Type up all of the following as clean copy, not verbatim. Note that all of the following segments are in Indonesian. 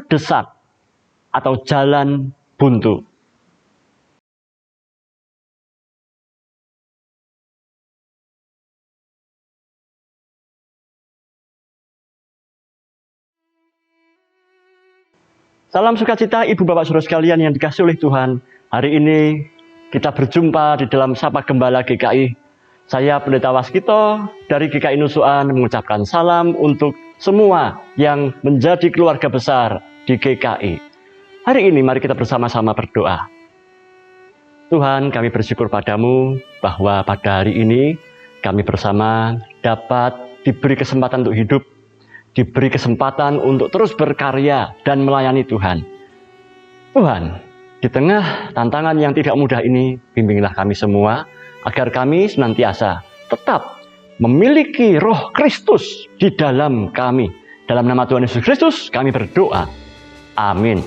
terdesak atau jalan buntu. Salam sukacita Ibu Bapak Saudara sekalian yang dikasihi oleh Tuhan. Hari ini kita berjumpa di dalam Sapa Gembala GKI. Saya Pendeta Waskito dari GKI Nusuan mengucapkan salam untuk semua yang menjadi keluarga besar di GKI. Hari ini mari kita bersama-sama berdoa. Tuhan, kami bersyukur padamu bahwa pada hari ini kami bersama dapat diberi kesempatan untuk hidup, diberi kesempatan untuk terus berkarya dan melayani Tuhan. Tuhan, di tengah tantangan yang tidak mudah ini, bimbinglah kami semua, agar kami senantiasa tetap memiliki roh Kristus di dalam kami. Dalam nama Tuhan Yesus Kristus, kami berdoa. Amin.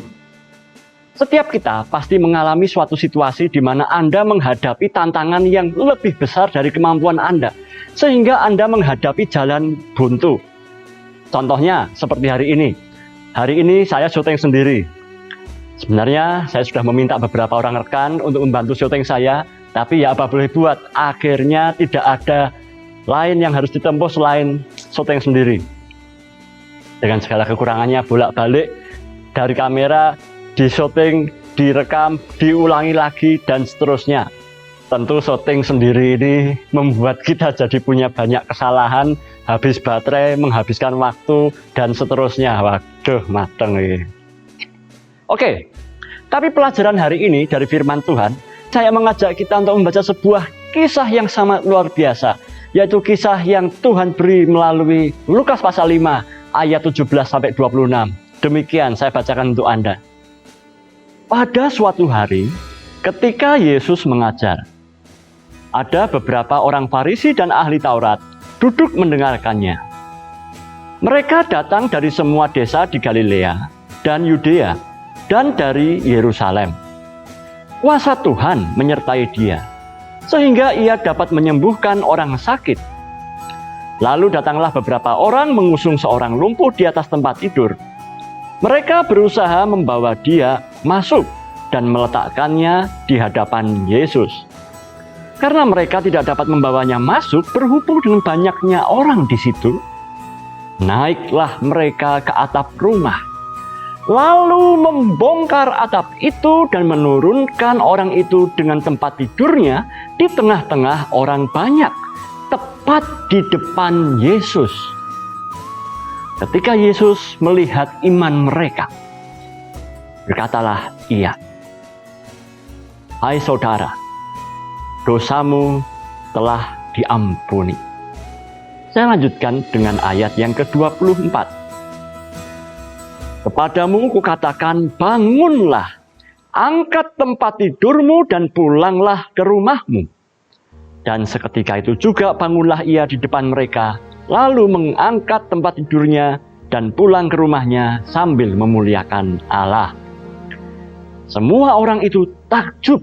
Setiap kita pasti mengalami suatu situasi di mana Anda menghadapi tantangan yang lebih besar dari kemampuan Anda, sehingga Anda menghadapi jalan buntu. Contohnya seperti hari ini. Hari ini saya syuting sendiri. Sebenarnya saya sudah meminta beberapa orang rekan untuk membantu syuting saya, tapi ya apa boleh buat, akhirnya tidak ada lain yang harus ditempuh selain syuting sendiri. Dengan segala kekurangannya, bolak-balik dari kamera, di syuting, direkam, diulangi lagi, dan seterusnya. Tentu syuting sendiri ini membuat kita jadi punya banyak kesalahan, habis baterai, menghabiskan waktu, dan seterusnya. Waduh, mateng ini. Oke, tapi pelajaran hari ini dari firman Tuhan, saya mengajak kita untuk membaca sebuah kisah yang sangat luar biasa, yaitu kisah yang Tuhan beri melalui Lukas pasal 5, ayat 17-26. Demikian saya bacakan untuk Anda. Pada suatu hari, ketika Yesus mengajar, ada beberapa orang Farisi dan ahli Taurat duduk mendengarkannya. Mereka datang dari semua desa di Galilea dan Yudea dan dari Yerusalem. Kuasa Tuhan menyertai dia, sehingga ia dapat menyembuhkan orang sakit. Lalu datanglah beberapa orang mengusung seorang lumpuh di atas tempat tidur. Mereka berusaha membawa dia masuk dan meletakkannya di hadapan Yesus. Karena mereka tidak dapat membawanya masuk berhubung dengan banyaknya orang di situ, naiklah mereka ke atap rumah, lalu membongkar atap itu dan menurunkan orang itu dengan tempat tidurnya di tengah-tengah orang banyak, tepat di depan Yesus. Ketika Yesus melihat iman mereka, berkatalah ia, "Hai saudara, dosamu telah diampuni." Saya lanjutkan dengan ayat yang ke-24. "Kepadamu kukatakan, bangunlah, angkat tempat tidurmu dan pulanglah ke rumahmu." Dan seketika itu juga bangunlah ia di depan mereka, lalu mengangkat tempat tidurnya dan pulang ke rumahnya sambil memuliakan Allah. Semua orang itu takjub,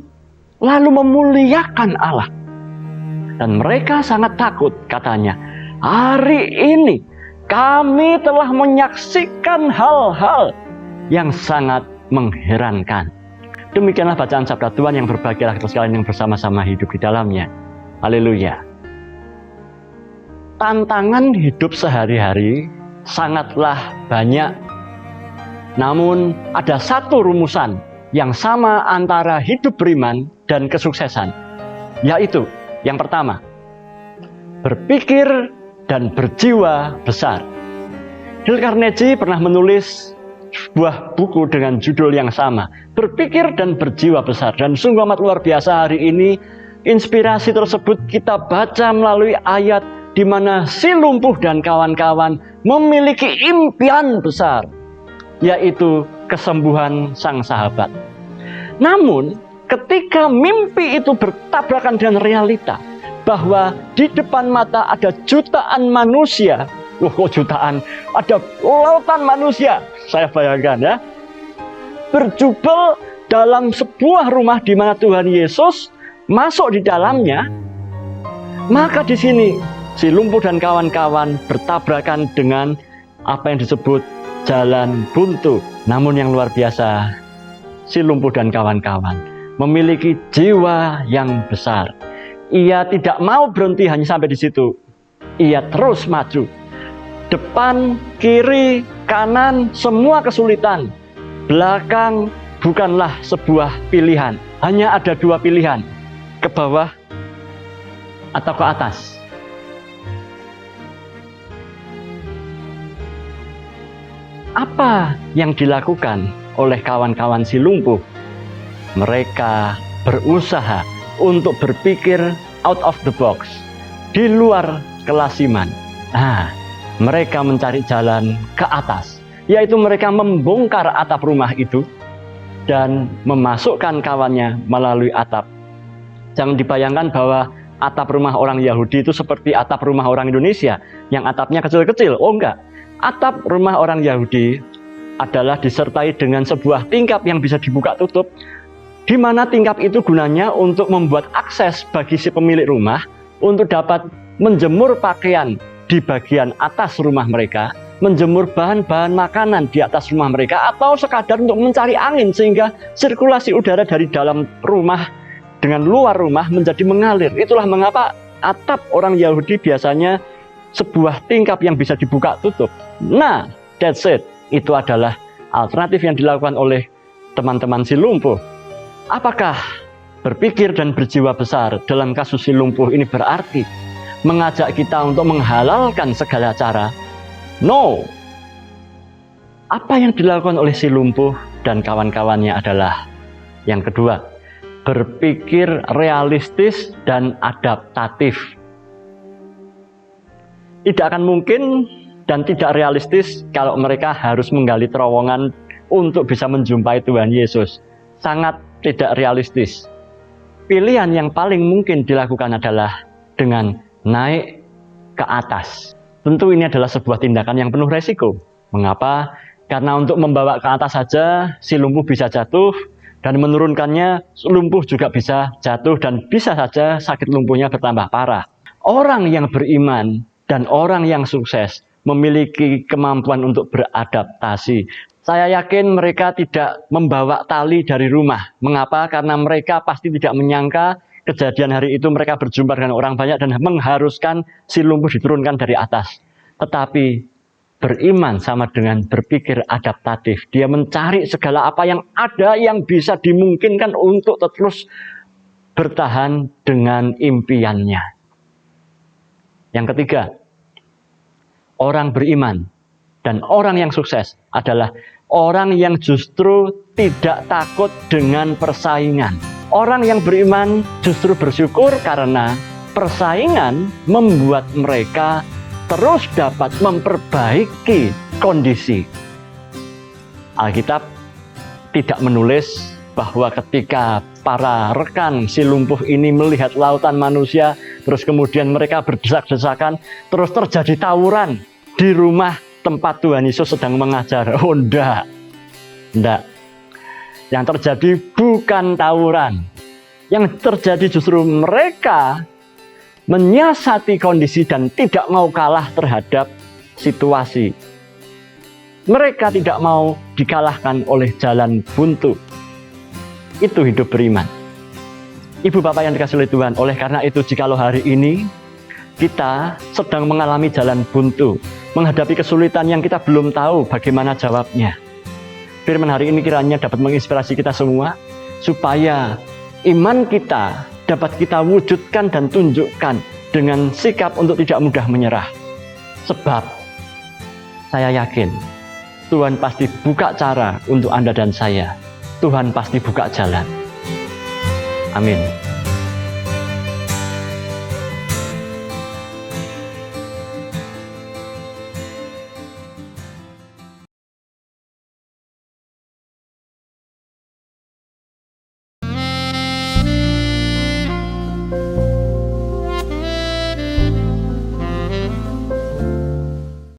lalu memuliakan Allah. Dan mereka sangat takut, katanya, "Hari ini kami telah menyaksikan hal-hal yang sangat mengherankan." Demikianlah bacaan sabda Tuhan, yang berbahagialah kita sekalian yang bersama-sama hidup di dalamnya. Haleluya. Tantangan hidup sehari-hari sangatlah banyak. Namun ada satu rumusan yang sama antara hidup beriman dan kesuksesan, yaitu yang pertama, berpikir dan berjiwa besar. Dale Carnegie pernah menulis sebuah buku dengan judul yang sama, Berpikir dan Berjiwa Besar, dan sungguh amat luar biasa. Hari ini inspirasi tersebut kita baca melalui ayat di mana si lumpuh dan kawan-kawan memiliki impian besar, yaitu kesembuhan sang sahabat. Namun, ketika mimpi itu bertabrakan dengan realita, bahwa di depan mata ada jutaan manusia, jutaan, ada lautan manusia, saya bayangkan ya, berjubel dalam sebuah rumah di mana Tuhan Yesus masuk di dalamnya, maka di sini si lumpuh dan kawan-kawan bertabrakan dengan apa yang disebut jalan buntu, Namun yang luar biasa, si lumpuh dan kawan-kawan memiliki jiwa yang besar. Ia tidak mau berhenti hanya sampai di situ. Ia terus maju. Depan, kiri, kanan, semua kesulitan. Belakang bukanlah sebuah pilihan. Hanya ada dua pilihan, ke bawah atau ke atas. Apa yang dilakukan oleh kawan-kawan si lumpuh? Mereka berusaha untuk berpikir out of the box, di luar kelasiman. Mereka mencari jalan ke atas, yaitu mereka membongkar atap rumah itu dan memasukkan kawannya melalui atap. Jangan dibayangkan bahwa atap rumah orang Yahudi itu seperti atap rumah orang Indonesia yang atapnya kecil-kecil. Oh enggak, atap rumah orang Yahudi adalah disertai dengan sebuah tingkap yang bisa dibuka tutup, di mana tingkap itu gunanya untuk membuat akses bagi si pemilik rumah untuk dapat menjemur pakaian di bagian atas rumah mereka, menjemur bahan-bahan makanan di atas rumah mereka, atau sekadar untuk mencari angin sehingga sirkulasi udara dari dalam rumah dengan luar rumah menjadi mengalir. Itulah mengapa atap orang Yahudi biasanya sebuah tingkap yang bisa dibuka tutup. Nah, that's it. Itu adalah alternatif yang dilakukan oleh teman-teman si lumpuh. Apakah berpikir dan berjiwa besar dalam kasus si lumpuh ini berarti mengajak kita untuk menghalalkan segala cara? No. Apa yang dilakukan oleh si lumpuh dan kawan-kawannya adalah yang kedua, berpikir realistis dan adaptatif. Tidak akan mungkin dan tidak realistis kalau mereka harus menggali terowongan untuk bisa menjumpai Tuhan Yesus. Sangat tidak realistis. Pilihan yang paling mungkin dilakukan adalah dengan naik ke atas. Tentu ini adalah sebuah tindakan yang penuh resiko. Mengapa? Karena untuk membawa ke atas saja si lumpuh bisa jatuh, dan menurunkannya lumpuh juga bisa jatuh, dan bisa saja sakit lumpuhnya bertambah parah. Orang yang beriman dan orang yang sukses memiliki kemampuan untuk beradaptasi. Saya yakin mereka tidak membawa tali dari rumah. Mengapa? Karena mereka pasti tidak menyangka kejadian hari itu mereka berjumpa dengan orang banyak dan mengharuskan si lumpuh diturunkan dari atas. Tetapi beriman sama dengan berpikir adaptatif. Dia mencari segala apa yang ada yang bisa dimungkinkan untuk terus bertahan dengan impiannya. Yang ketiga, orang beriman dan orang yang sukses adalah orang yang justru tidak takut dengan persaingan. Orang yang beriman justru bersyukur karena persaingan membuat mereka terus dapat memperbaiki kondisi. Alkitab tidak menulis bahwa ketika para rekan si lumpuh ini melihat lautan manusia, terus kemudian mereka berdesak-desakan, terus terjadi tawuran di rumah tempat Tuhan Yesus sedang mengajar. Oh, enggak. Yang terjadi bukan tawuran. Yang terjadi justru mereka menyiasati kondisi dan tidak mau kalah terhadap situasi. Mereka tidak mau dikalahkan oleh jalan buntu. Itu hidup beriman. Ibu bapak yang dikasihi oleh Tuhan, oleh karena itu jikalau hari ini kita sedang mengalami jalan buntu, menghadapi kesulitan yang kita belum tahu bagaimana jawabnya, firman hari ini kiranya dapat menginspirasi kita semua, supaya iman kita dapat kita wujudkan dan tunjukkan dengan sikap untuk tidak mudah menyerah. Sebab saya yakin Tuhan pasti buka cara untuk Anda dan saya. Tuhan pasti buka jalan. Amin.